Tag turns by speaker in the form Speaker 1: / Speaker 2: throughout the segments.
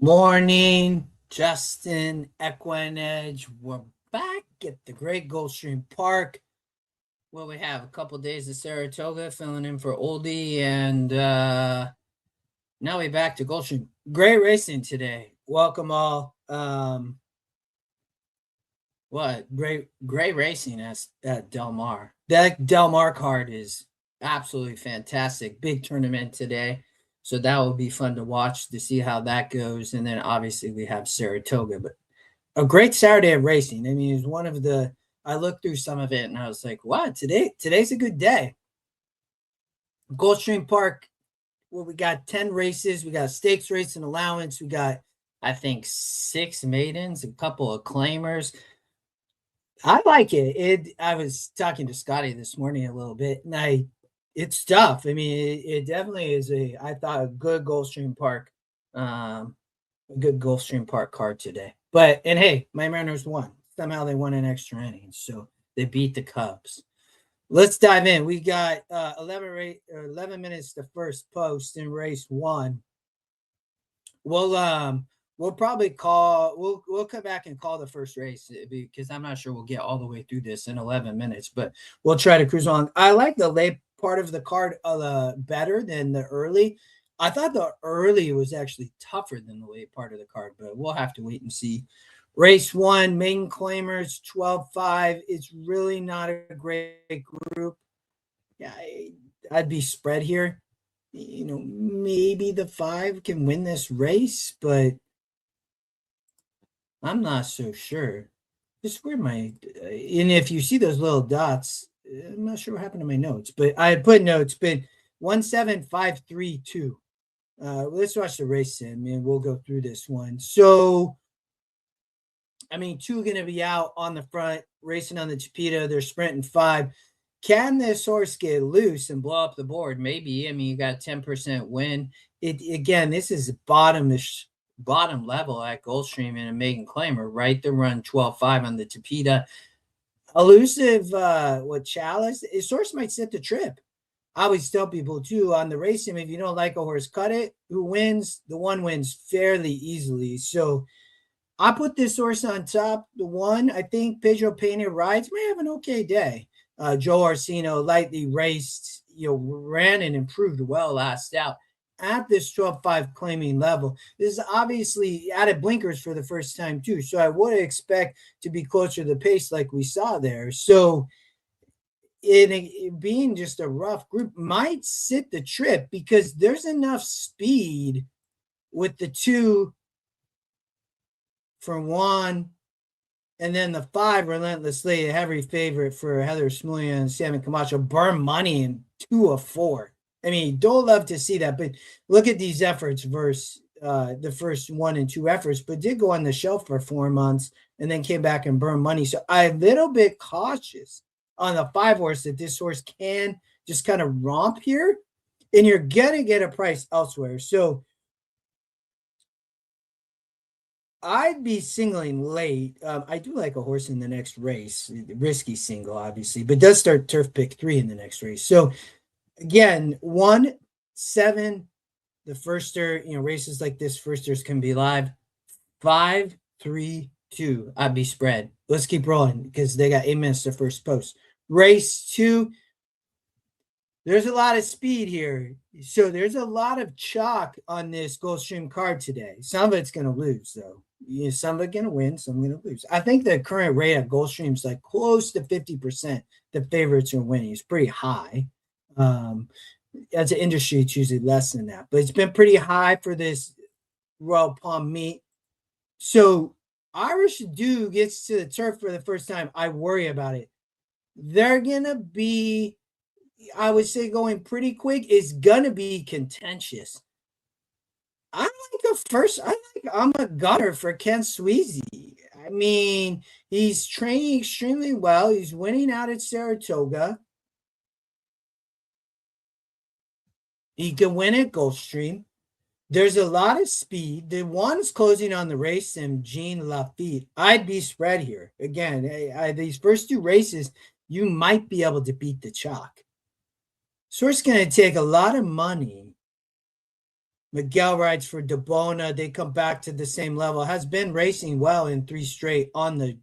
Speaker 1: Morning, Justin, Equinedge. We're back at the Great Gulfstream Park. Well, we have a couple days of Saratoga filling in for Oldie, and now we're back to Gulfstream. Great racing today. Welcome all. What great racing at Del Mar. That Del Mar card is absolutely fantastic. Big tournament today. So that will be fun to watch to see how that goes. And then obviously we have Saratoga, but a great Saturday of racing. I mean, it's one of the I looked through some of it and I was like, wow, today's a good day. Gulfstream Park, well, we got 10 races, we got a stakes race and allowance, we got I think 6 maidens, a couple of claimers. I like it. I was talking to Scotty this morning a little bit, and it's tough. I mean, it definitely is I thought a good Gulfstream Park, a good Gulfstream Park card today. And hey, my Mariners won. Somehow they won an extra inning, so they beat the Cubs. Let's dive in. We got 11 minutes to first post in race one. We'll probably we'll come back and call the first race because I'm not sure we'll get all the way through this in 11 minutes, but we'll try to cruise on. I like the late part of the card better than the early. I thought the early was actually tougher than the late part of the card, but we'll have to wait and see. Race one, maiden claimers, 12-5. It's really not a great group. Yeah, I'd be spread here. Maybe the 5 can win this race, but I'm not so sure. Just where and if you see those little dots, I'm not sure what happened to my notes, but I put notes, but 17532. Let's watch the race sim and we'll go through this one. So, I mean, 2 going to be out on the front, racing on the Chipita. They're sprinting 5. Can this horse get loose and blow up the board? Maybe. I mean, you got 10% win. Again, this is bottom level at Gulfstream in a maiden claimer, right? They run 12-5 on the Chipita. Elusive, Chalice? His horse might set the trip. I always tell people too on the racing, if you don't like a horse, cut it. Who wins? The one wins fairly easily. So I put this horse on top. The one, I think Pedro Pena rides may have an okay day. Joe Orsino lightly raced, ran and improved well last out at this 12-5 claiming level. This is obviously added blinkers for the first time too. So I would expect to be closer to the pace like we saw there. So it being just a rough group might sit the trip because there's enough speed with the 2 for 1. And then the 5, Relentlessly, a heavy favorite for Heather Smulia and Sammy Camacho, burn money in 2 of 4. I mean, don't love to see that, but look at these efforts versus the first 1 and 2 efforts, but did go on the shelf for 4 months and then came back and burned money. So I'm a little bit cautious on the 5 horse that this horse can just kind of romp here, and you're going to get a price elsewhere. So I'd be singling late. I do like a horse in the next race. Risky single, obviously, but does start turf pick 3 in the next race. So again, 1, 7, the firster, races like this, firsters can be live. 5, 3, 2. I'd be spread. Let's keep rolling because they got 8 minutes to first post. Race 2. There's a lot of speed here. So there's a lot of chalk on this Gulfstream card today. Some of it's going to lose, though. Some of it's going to win, some going to lose. I think the current rate at Gulfstream is like close to 50%. The favorites are winning. It's pretty high. As an industry, it's usually less than that. But it's been pretty high for this Royal Palm meet. So Irish Dew gets to the turf for the first time. I worry about it. They're going to be, I would say, going pretty quick. It's going to be contentious. I'm a gunner for Ken Sweezy. I mean, he's training extremely well. He's winning out at Saratoga. He can win at Gulfstream. There's a lot of speed. The one's closing on the race sim, Jean Lafitte. I'd be spread here. Again, these first 2 races, you might be able to beat the chalk. So it's going to take a lot of money Miguel rides for Debona. They come back to the same level. Has been racing well in 3 straight on the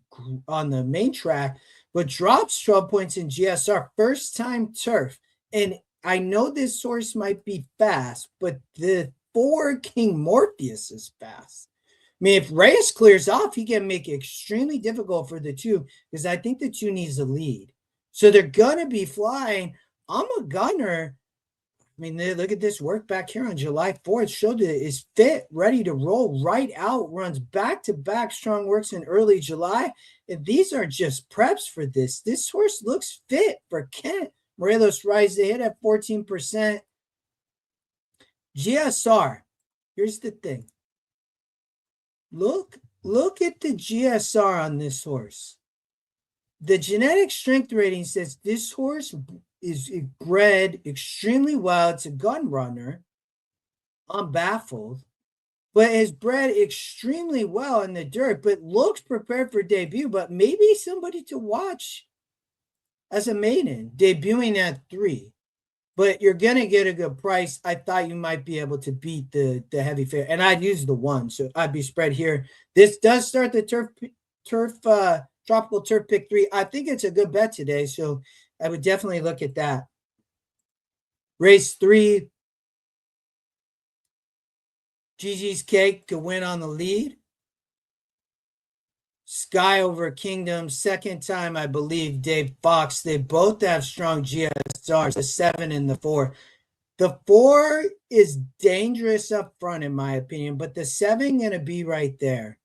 Speaker 1: main track, but drops 12 points in GSR. First time turf. And I know this horse might be fast, but the 4 King Morpheus is fast. I mean, if Reyes clears off, he can make it extremely difficult for the 2 because I think the 2 needs a lead. So they're going to be flying. I'm a gunner. I mean, look at this work back here on July 4th. Showed that it is fit, ready to roll, right out, runs back-to-back strong works in early July. And these are just preps for this. This horse looks fit for Kent. Morelos rides the hit at 14%. GSR. Here's the thing. Look at the GSR on this horse. The genetic strength rating says this horse is bred extremely well. It's a gun runner. I'm baffled. But is bred extremely well in the dirt, but looks prepared for debut. But maybe somebody to watch as a maiden, debuting at 3. But you're going to get a good price. I thought you might be able to beat the heavy fair. And I'd use the 1, so I'd be spread here. This does start the tropical turf pick 3. I think it's a good bet today, so I would definitely look at that. Race 3. Gigi's Cake to win on the lead. Sky Over Kingdom, second time, I believe, Dave Fox. They both have strong GSRs, the 7 and the 4. The 4 is dangerous up front, in my opinion, but the 7 going to be right there.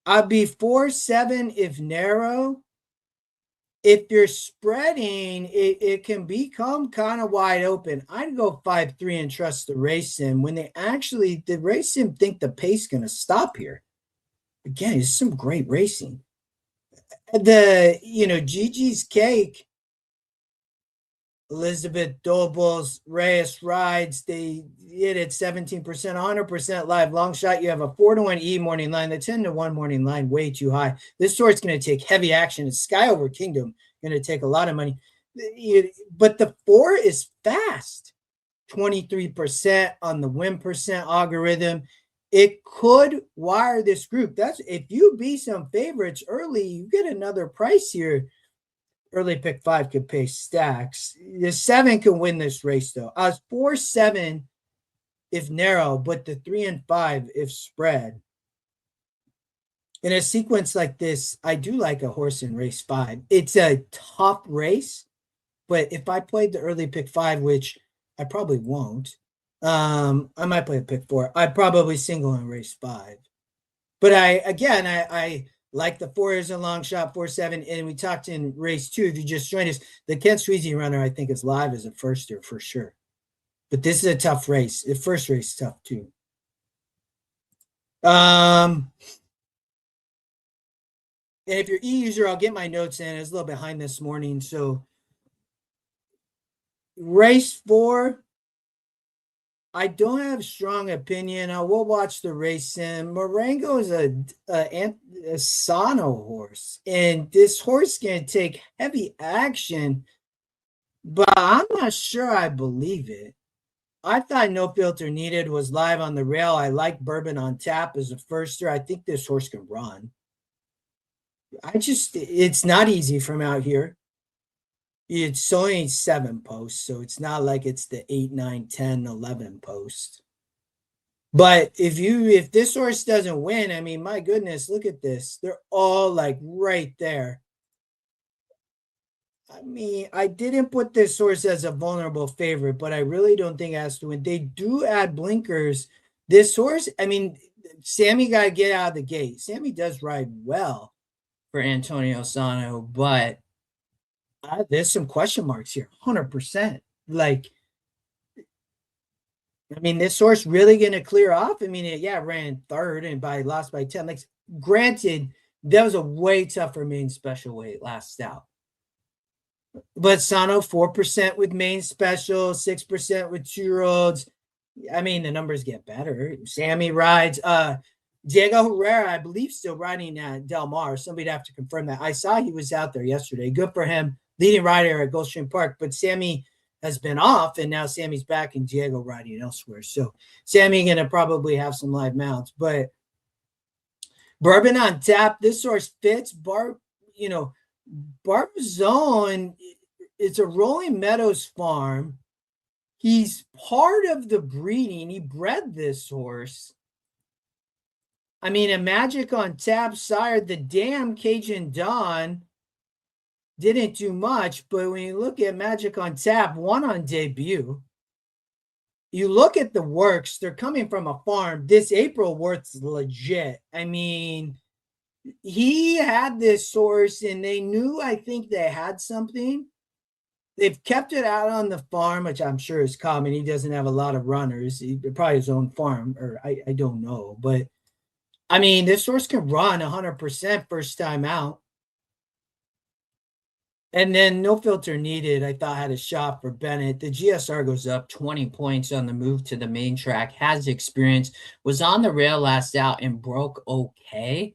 Speaker 1: I'd be 4-7 if narrow. If you're spreading, it can become kind of wide open. I'd go 5-3 and trust the race sim when the race sim think the pace going to stop here. Again, it's some great racing. Gigi's Cake, Elizabeth Dobles, Reyes rides. They hit at 17%, 100% live. Long shot, you have a 4-1 E morning line. The 10-1 morning line, way too high. This sort's going to take heavy action. It's Sky Over Kingdom, going to take a lot of money. But the 4 is fast. 23% on the win percent algorithm. It could wire this group. That's if you beat some favorites early, you get another price here. Early pick 5 could pay stacks. The 7 can win this race, though. I was 4-7 if narrow, but the 3 and 5 if spread. In a sequence like this, I do like a horse in race 5. It's a tough race, but if I played the early pick 5, which I probably won't, I might play a pick 4. I'd probably single in race 5. But I like the 4 is a long shot, 4-7. And we talked in race 2. If you just joined us, the Kent Sweezy runner, I think, is live as a firster for sure. But this is a tough race. The first race is tough too. And if you're e-user, I'll get my notes in. I was a little behind this morning. So race 4, I don't have strong opinion. I will watch the race sim. Marengo is a Sano horse, and this horse can take heavy action, but I'm not sure I believe it. I thought No Filter Needed was live on the rail. I like Bourbon on Tap as a firster. I think this horse can run. It's not easy from out here. It's only 7 posts, so it's not like it's the 8, 9, 10, 11 post. But if this horse doesn't win, I mean, my goodness, look at this. They're all like right there. I mean, I didn't put this horse as a vulnerable favorite, but I really don't think it has to win. They do add blinkers. This horse, I mean, Sammy got to get out of the gate. Sammy does ride well for Antonio Sano, but there's some question marks here, 100%. Like, I mean, this horse really going to clear off? I mean, it ran 3rd and lost by 10. Like, granted, that was a way tougher main special weight last out. But Sano, 4% with main special, 6% with 2-year-olds. I mean, the numbers get better. Sammy rides. Diego Herrera, I believe, still riding at Del Mar. Somebody'd have to confirm that. I saw he was out there yesterday. Good for him. Leading rider at Gulfstream Park. But Sammy has been off, and now Sammy's back and Diego riding elsewhere. So Sammy gonna probably have some live mounts, but Bourbon on Tap. This horse fits Barbizon. It's a Rolling Meadows farm. He's part of the breeding. He bred this horse. I mean, a Magic on Tap sire, the damn Cajun Dawn didn't do much, but when you look at Magic on Tap, won on debut. You look at the works, they're coming from a farm. This April Worth's legit. I mean, he had this source and they knew, I think they had something. They've kept it out on the farm, which I'm sure is common. He doesn't have a lot of runners. He probably his own farm, or I don't know. But I mean, this horse can run 100% first time out. And then no filter needed, I thought had a shot for Bennett. The GSR goes up 20 points on the move to the main track, has experience, was on the rail last out and broke okay.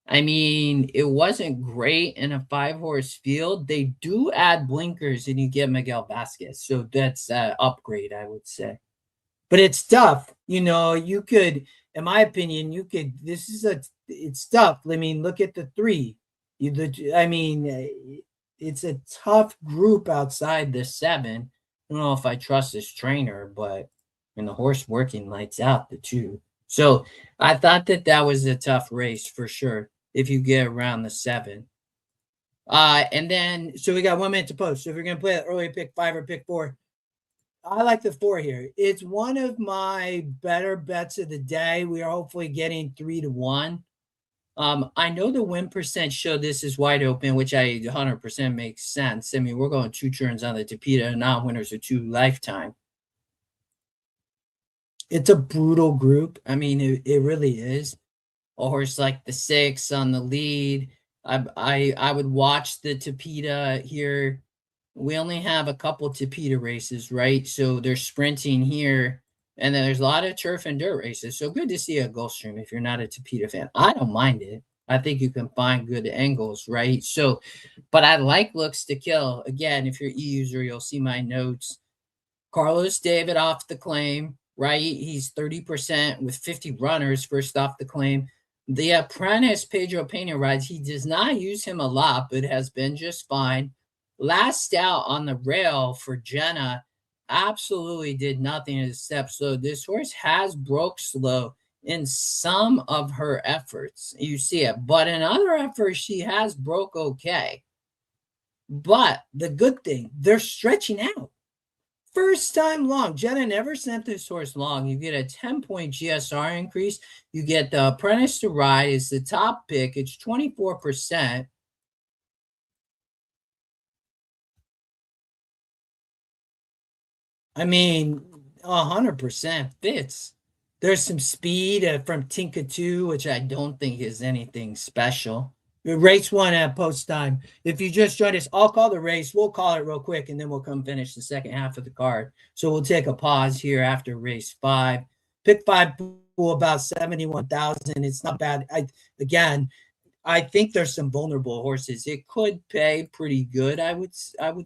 Speaker 1: I mean, it wasn't great in a 5-horse field. They do add blinkers and you get Miguel Vasquez. So that's an upgrade, I would say. But it's tough. You could, in my opinion, it's tough. I mean, look at the 3. It's a tough group outside the 7. I don't know if I trust this trainer, but the horse working lights out the 2. So I thought that was a tough race for sure if you get around the 7. And then, so we got 1 minute to post. So if you're going to play it early, pick 5 or pick 4. I like the 4 here. It's one of my better bets of the day. We are hopefully getting 3-1. I know the win percent show this is wide open, which 100% makes sense. I mean, we're going 2 turns on the Tapeta, not winners of 2 lifetime. It's a brutal group. I mean, it really is. A horse like the 6 on the lead. I would watch the Tapeta here. We only have a couple Tapeta races, right? So they're sprinting here. And then there's a lot of turf and dirt races. So good to see a Gulfstream if you're not a Tapeta fan. I don't mind it. I think you can find good angles, right? So, but I like Looks to Kill. Again, if you're e-user, you'll see my notes. Carlos David off the claim, right? He's 30% with 50 runners first off the claim. The apprentice Pedro Pena rides. He does not use him a lot, but has been just fine. Last out on the rail for Jenna. Absolutely did nothing in the step slow. This horse has broke slow in some of her efforts. You see it. But in other efforts, she has broke okay. But the good thing, they're stretching out. First time long. Jenna never sent this horse long. You get a 10-point GSR increase. You get the apprentice to ride. It's the top pick. It's 24%. I mean, 100% fits. There's some speed from Tinka 2, which I don't think is anything special. Race 1 at post time. If you just joined us, I'll call the race. We'll call it real quick, and then we'll come finish the second half of the card. So we'll take a pause here after race 5. Pick 5 pool about 71,000. It's not bad. I think there's some vulnerable horses. It could pay pretty good, I would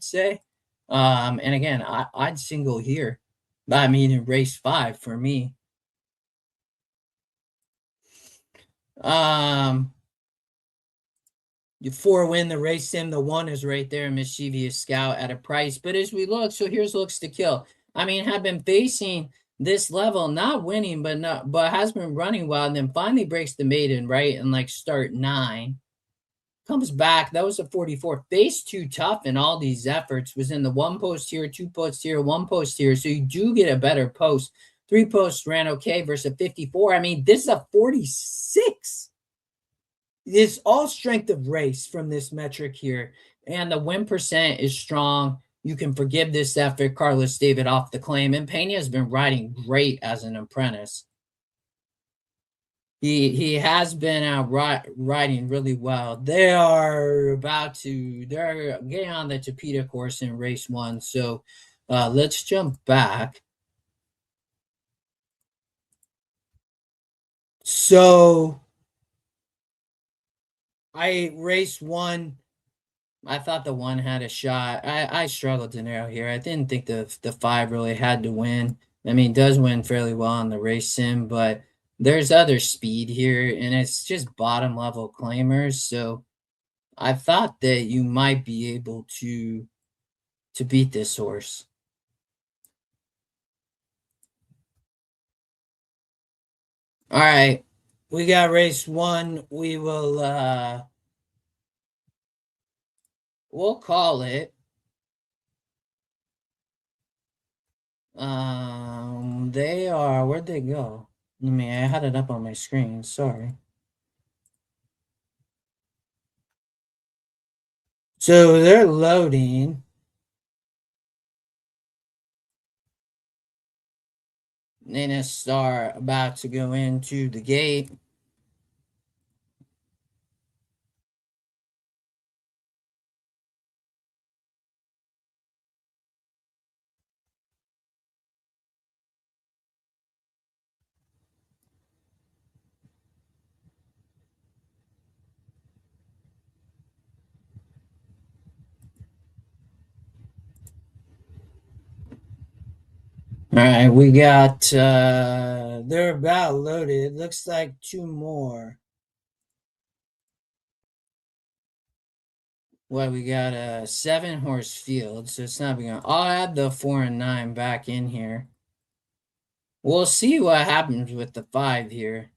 Speaker 1: say. And again, I'd single here. I mean, in race 5 for me. The 4 win the race sim. The 1 is right there, Mischievous Scout at a price. But as we look, so here's Looks to Kill. I mean, have been facing this level, not winning, but has been running well, and then finally breaks the maiden, right? And like start 9. Comes back. That was a 44. Faced too tough in all these efforts. Was in the 1 post here, 2 post here, 1 post here. So you do get a better post. 3 posts ran okay versus a 54. I mean, this is a 46. It's all strength of race from this metric here. And the win percent is strong. You can forgive this effort. Carlos David off the claim. And Pena has been riding great as an apprentice. He has been out riding really well. They're getting on the Tapeta course in race 1. So let's jump back. So race 1, I thought the 1 had a shot. I struggled to narrow here. I didn't think the 5 really had to win. I mean, it does win fairly well on the race sim, but there's other speed here, and it's just bottom level claimers. So I thought that you might be able to beat this horse. All right, we got race 1. We'll call it. They are, where'd they go? I had it up on my screen. Sorry. So they're loading. Nina Star about to go into the gate. All right, we got they're about loaded. Looks like 2 more. Well, we got a 7-horse field, so it's not gonna. I'll add the 4 and 9 back in here. We'll see what happens with the 5 here.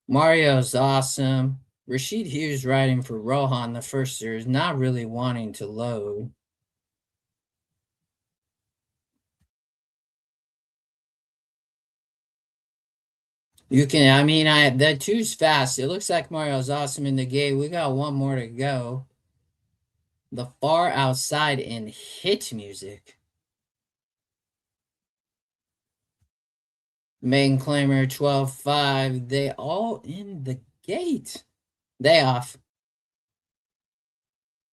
Speaker 1: Mario's awesome. Rashid Hughes riding for Rohan the first series, not really wanting to load. You can, I mean, that 2's fast. It looks like Mario's awesome in the gate. We got 1 more to go. The far outside in hit music. Main claimer 12-5. They all in the gate. They off.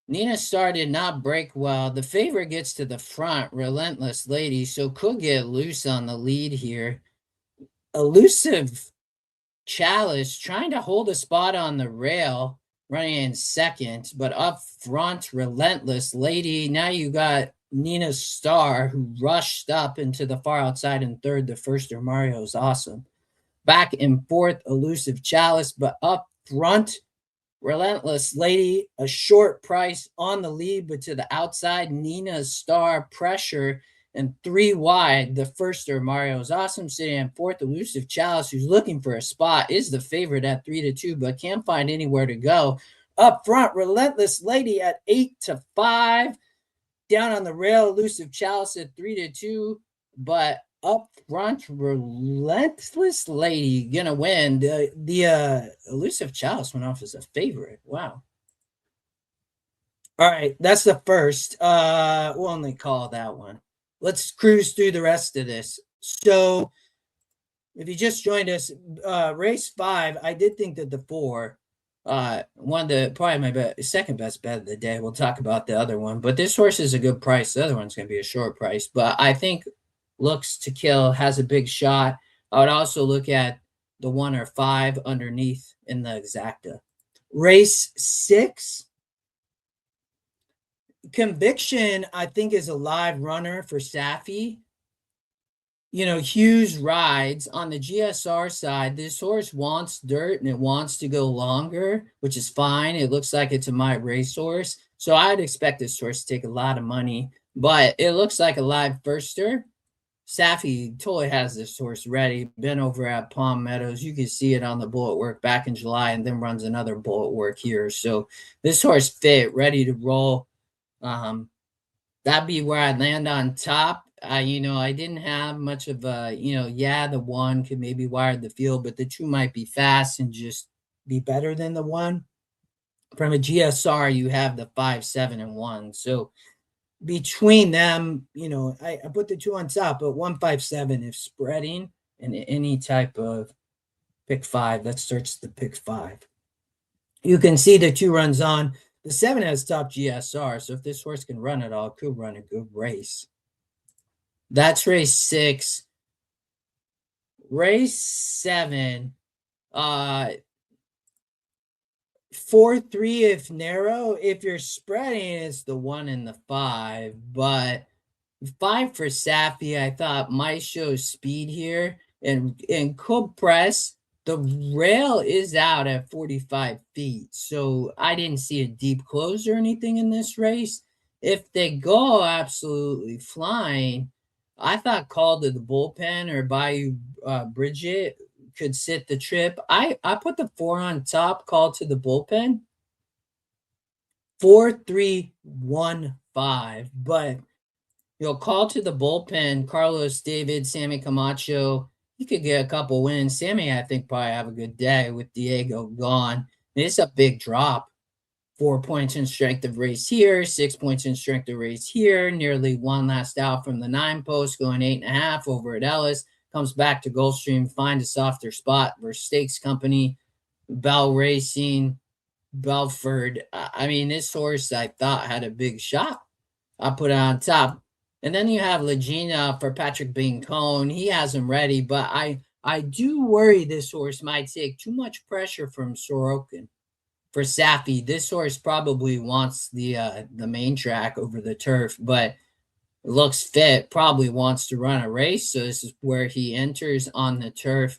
Speaker 1: Nina Star did not break well. The favorite gets to the front. Relentless Lady. So could get loose on the lead here. Elusive Chalice trying to hold a spot on the rail, running in second, but up front, Relentless Lady. Now you got Nina Star, who rushed up into the far outside in third. The first Mario's awesome. Back and forth, Elusive Chalice, but up front, Relentless Lady, a short price on the lead, but to the outside, Nina Star pressure and 3 wide. The first Mario's awesome sitting in fourth. Elusive Chalice, who's looking for a spot, is the favorite at 3-2, but can't find anywhere to go. Up front, Relentless Lady at 8-5. Down on the rail, Elusive Chalice at 3-2, but up front, Relentless Lady gonna win. The Elusive Chalice went off as a favorite. Wow. All right, that's the first. We'll only call that one. Let's cruise through the rest of this. So, if you just joined us, race 5, I did think that the 4, one of the probably my second best bet of the day. We'll talk about the other one, but this horse is a good price. The other one's going to be a short price, but I think Looks to Kill has a big shot. I would also look at the 1 or 5 underneath in the exacta. Race 6, Conviction, I think, is a live runner for Safi. Hughes rides on the GSR side. This horse wants dirt and it wants to go longer, which is fine. It looks like it's a my racehorse. So I'd expect this horse to take a lot of money, but it looks like a live firster. Safi totally has this horse ready. Been over at Palm Meadows. You can see it on the bullet work back in July and then runs another bullet work here. So this horse fit, ready to roll. That'd be where I'd land on top. I didn't have much of a, the 1 could maybe wire the field, but the 2 might be fast and just be better than the 1. From a GSR, you have the 5, 7, and 1. So between them, I put the 2 on top, but 1, 5, 7, if spreading in any type of pick 5, that starts the pick 5. You can see the 2 runs on. The 7 has top GSR, so if this horse can run it all, it could run a good race. That's race 6. Race 7, 4-3 if narrow. If you're spreading, it's the 1 and the 5. But 5 for Safi, I thought might show speed here and could press. The rail is out at 45 feet, so I didn't see a deep close or anything in this race. If they go absolutely flying, I thought call to the bullpen or Bayou Bridget could sit the trip. I put the 4 on top, call to the bullpen. 4-3-1-5, but call to the bullpen. Carlos David, Sammy Camacho. He could get a couple wins. Sammy, I think, probably have a good day with Diego gone. It's a big drop. 4 points in strength of race here, 6 points in strength of race here. Nearly one last out from the 9 post, going 8.5 over at Ellis. Comes back to Gulfstream, find a softer spot versus Stakes Company, Bell Racing, Belford. I mean, this horse I thought had a big shot. I put it on top. And then you have Legina for Patrick Bincone. He has him ready, but I do worry this horse might take too much pressure from Sorokin. For Safi, this horse probably wants the main track over the turf, but looks fit, probably wants to run a race. So this is where he enters on the turf.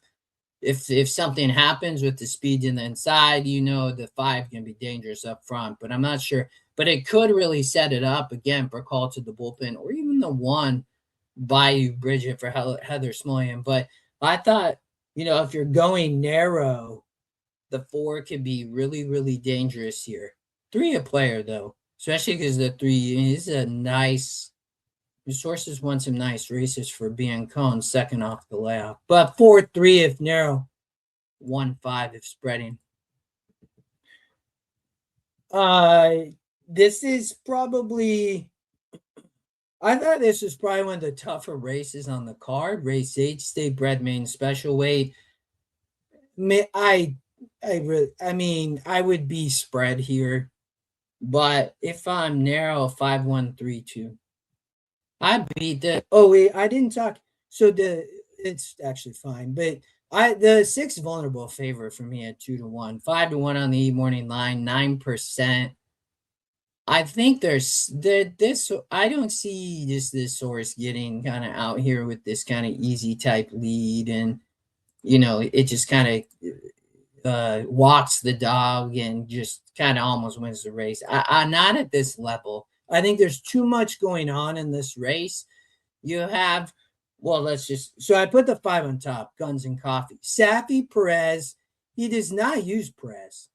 Speaker 1: If something happens with the speed in the inside, the 5 can be dangerous up front, but I'm not sure. But it could really set it up again for call to the bullpen or even the 1 Bayou Bridget for Heather Smollian. But I thought, if you're going narrow, the 4 could be really, really dangerous here. 3 a player, though, especially because the 3 is a nice. The sources want some nice races for Biancone, second off the layoff. But 4-3 if narrow, 1-5 if spreading. This is probably. I thought this was probably one of the tougher races on the card. Race 8, State Bred Main Special Weight. I would be spread here, but if I'm narrow, 5-1-3-2. I beat the. Oh wait, I didn't talk. So it's actually fine, but the 6 vulnerable favorite for me at 2-1, 5-1 on the morning line, 9%. I think there's this. I don't see this horse getting kind of out here with this kind of easy type lead, and it just kind of walks the dog and just kind of almost wins the race. I'm not at this level. I think there's too much going on in this race. You have, so I put the 5 on top, Guns and Coffee. Safi Perez, he does not use Perez.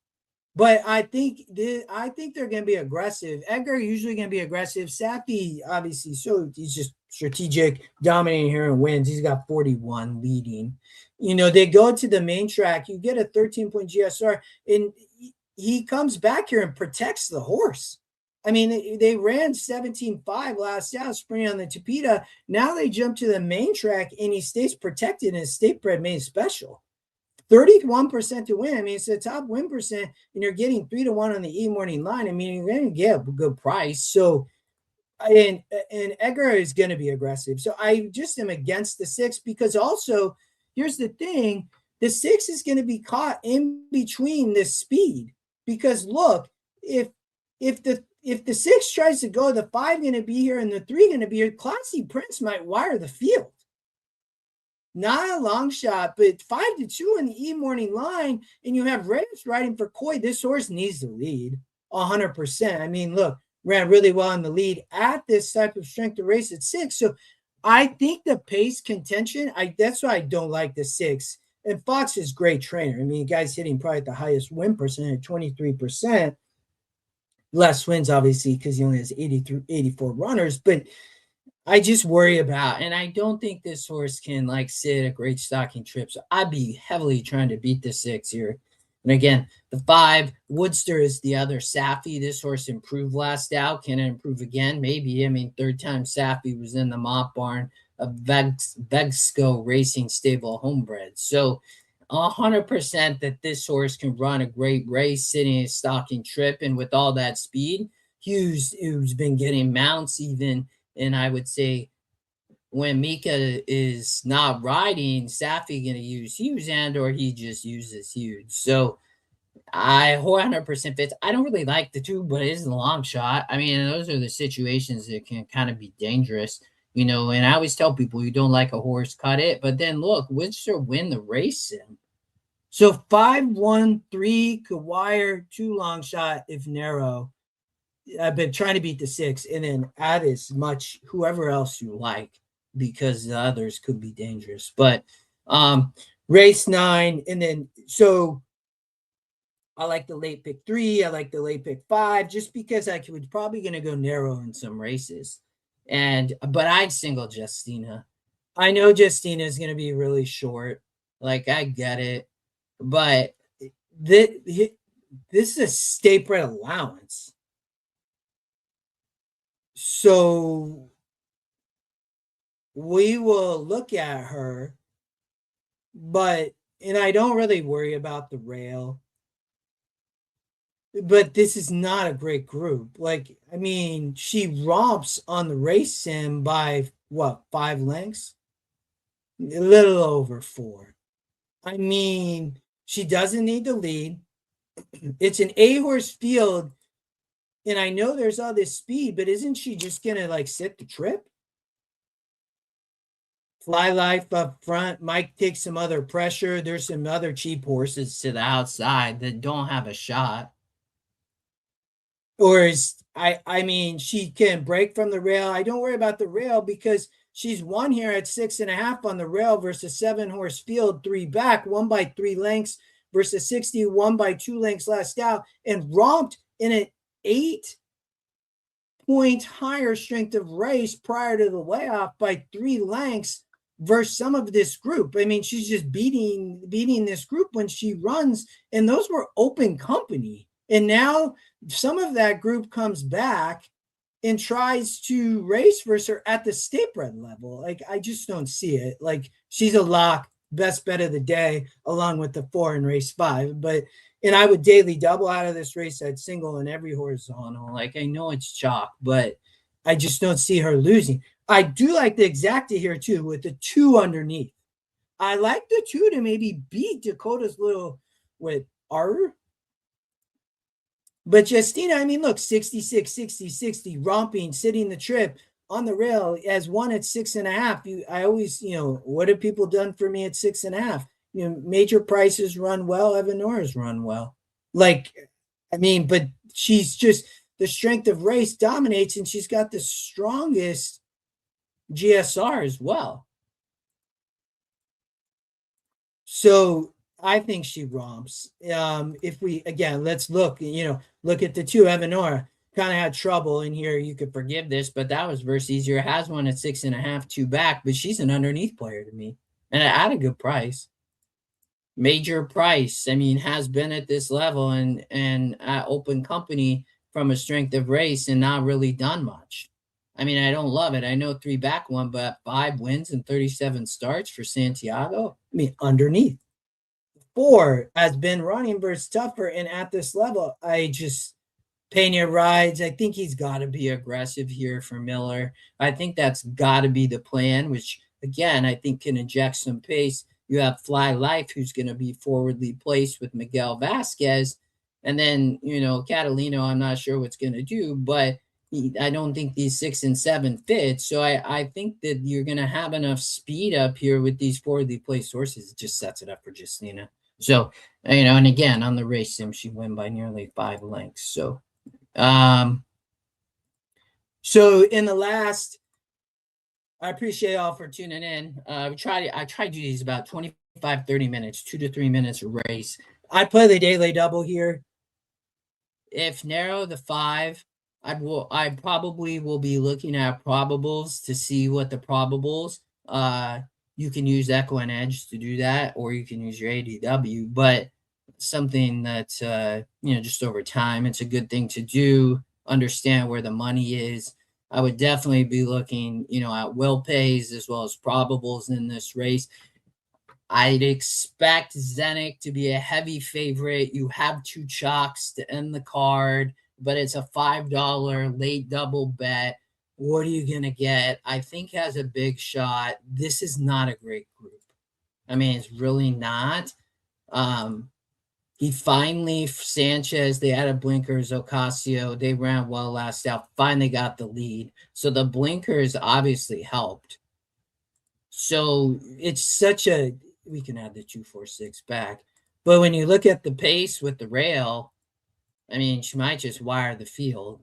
Speaker 1: But I think they're going to be aggressive. Edgar usually going to be aggressive. Safi, obviously, so he's just strategic, dominating here and wins. He's got 41 leading. They go to the main track. You get a 13-point GSR, and he comes back here and protects the horse. I mean, they ran 17-5 last out, sprinting on the Tapeta. Now they jump to the main track, and he stays protected in his State Bred Main Special. 31% to win. I mean, it's a top win percent, and you're getting 3-1 on the morning line. I mean, you're going to get a good price. So, and Edgar is going to be aggressive. So I just am against the 6 because also, here's the thing: the 6 is going to be caught in between this speed. Because look, if the 6 tries to go, the 5 going to be here and the 3 going to be here. Classy Prince might wire the field. Not a long shot, but 5-2 in the morning line, and you have Reyes riding for Coy. This horse needs the lead 100%. I mean, look, ran really well in the lead at this type of strength of race at 6. So I think the pace contention, that's why I don't like the 6. And Fox is a great trainer. I mean, the guy's hitting probably the highest win percentage, 23%. Less wins, obviously, because he only has 84 runners. But I just worry about, and I don't think this horse can sit a great stocking trip. So I'd be heavily trying to beat the 6 here. And again, the 5, Woodster is the other. Safi, this horse improved last out. Can it improve again? Maybe. I mean, 3rd time Safi was in the Mott Barn of Vegsco Racing Stable Homebred. So 100% that this horse can run a great race sitting a stocking trip. And with all that speed, who's been getting mounts even. And I would say when Mika is not riding, Safi going to use Hughes or he just uses Hughes. So
Speaker 2: I 100% fits. I don't really like the two, but it is a long shot. I mean, those are the situations that can kind of be dangerous, And I always tell people you don't like a horse, cut it. But then look, Windsor win the race sim.
Speaker 1: So 5-1-3 could wire, 2 long shot if narrow. I've been trying to beat the 6 and then add as much whoever else you like because the others could be dangerous. But race 9 and then so I like the late pick 3, I like the late pick 5 just because I was probably going to go narrow in some races. But I'd single Justina. I know Justina is going to be really short. Like I get it. But this is a state bred allowance. So we will look at her, and I don't really worry about the rail, but this is not a great group. Like, I mean, she romps on the race sim by what, 5 lengths? A little over 4. I mean, she doesn't need to lead. It's an 8-horse field, and I know there's all this speed, but isn't she just gonna like sit the trip? Fly Life up front. Mike takes some other pressure. There's some other cheap horses to the outside that don't have a shot. Or I mean, she can break from the rail. I don't worry about the rail because she's won here at 6.5 on the rail versus 7-horse field, 3 back, 1 by 3 lengths versus 61 by 2 lengths last out, and romped in an 8-point higher strength of race prior to the layoff by 3 lengths versus some of this group. I mean, she's just beating this group when she runs, and those were open company. And now some of that group comes back and tries to race versus her at the state bred level. Like, I just don't see it. Like, she's a lock, best bet of the day, along with the 4 in race 5. And I would daily double out of this race at single in every horizontal. Like, I know it's chalk, but I just don't see her losing. I do like the exacta here too, with the 2 underneath. I like the 2 to maybe beat Dakota's little with R. But Justina, I mean, look, 66, 60, 60, romping, sitting the trip on the rail as 1 at 6.5. I always, what have people done for me at 6.5? Major prices run well, Evan Norris run well. Like, I mean, but she's just the strength of race dominates, and she's got the strongest GSR as well. So I think she romps. If we again, let's look at the 2. Evanora kind of had trouble in here. You could forgive this, but that was versus easier. Has one at 6.5, 2 back, but she's an underneath player to me, and at a good price. Major price. I mean, has been at this level and at open company from a strength of race and not really done much. I mean, I don't love it. I know 3 back 1, but 5 wins and 37 starts for Santiago. I mean, underneath. 4 has been running versus tougher, and at this level, I just Pena rides. I think he's got to be aggressive here for Miller. I think that's got to be the plan, which again I think can inject some pace. You have Fly Life, who's going to be forwardly placed with Miguel Vasquez, and then Catalino. I'm not sure what's going to do, but I don't think these 6 and 7 fit. So I think that you're going to have enough speed up here with these forwardly placed horses. It just sets it up for Justina. So, and again, on the race sim, she won by nearly 5 lengths. So in the last, I appreciate y'all for tuning in. I try to do these about 25, 30 minutes, 2 to 3 minutes a race. I play the daily double here. If narrow the 5, I probably will be looking at probables to see what the probables. You can use Echo and Edge to do that, or you can use your ADW, but something that just over time, it's a good thing to do. Understand where the money is. I would definitely be looking, at will pays as well as probables in this race. I'd expect Zenik to be a heavy favorite. You have 2 chalks to end the card, but it's a $5 late double bet. What are you going to get? I think has a big shot. This is not a great group. I mean, it's really not.
Speaker 2: He finally, Sanchez, they added blinkers, Ocasio, they ran well last out, finally got the lead. So the blinkers obviously helped. So it's such a, we can add the 246 back. But when you look at the pace with the rail, I mean, she might just wire the field.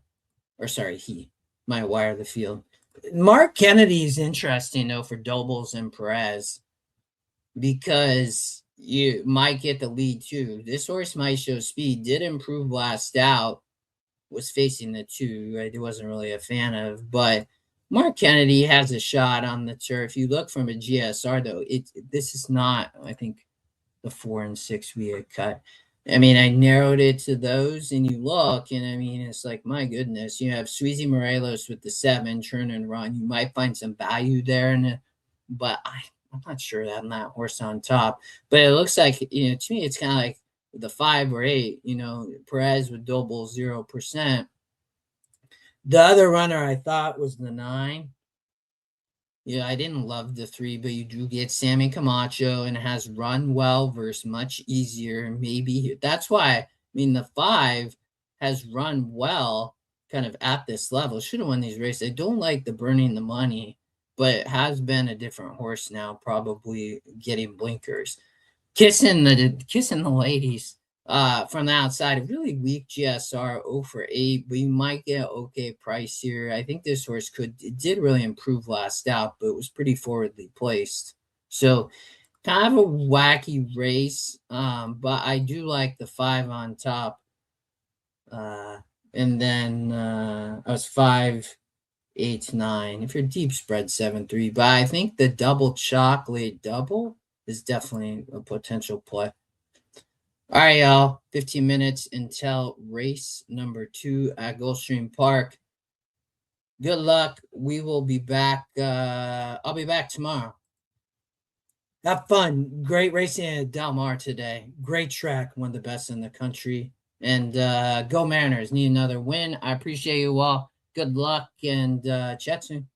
Speaker 2: Or sorry, he might wire the field. Mark Kennedy is interesting, though, for Dobles and Perez because you might get the lead too. This horse might show speed, did improve last out, was facing the 2 I wasn't really a fan of, but Mark Kennedy has a shot on the turf. You look from a GSR though, this is not, I think, the 4 and 6 we had cut. I mean, I narrowed it to those, and you look, and I mean, it's like, my goodness, you have Sweezy Morelos with the 7, turn and run. You might find some value there, but I'm not sure that on that horse on top. But it looks like, to me, it's kind of like the 5 or 8, Perez with double 0%. The other runner I thought was the 9. Yeah, I didn't love the 3, but you do get Sammy Camacho, and it has run well versus much easier. Maybe that's why, I mean, the 5 has run well kind of at this level. Should have won these races. I don't like the burning the money, but it has been a different horse now, probably getting blinkers. Kissing the ladies from the outside, a really weak GSR 0 for 8, but you might get okay price here. I think this horse did really improve last out, but it was pretty forwardly placed. So kind of a wacky race, but I do like the 5 on top. And then I was 5, 8, 9. If you're deep spread 7-3, but I think the double chocolate double is definitely a potential play. All right, y'all. 15 minutes until race number 2 at Gulfstream Park. Good luck. We will be back. I'll be back tomorrow. Have fun. Great racing at Del Mar today. Great track. One of the best in the country. And go Mariners. Need another win. I appreciate you all. Good luck and chat soon.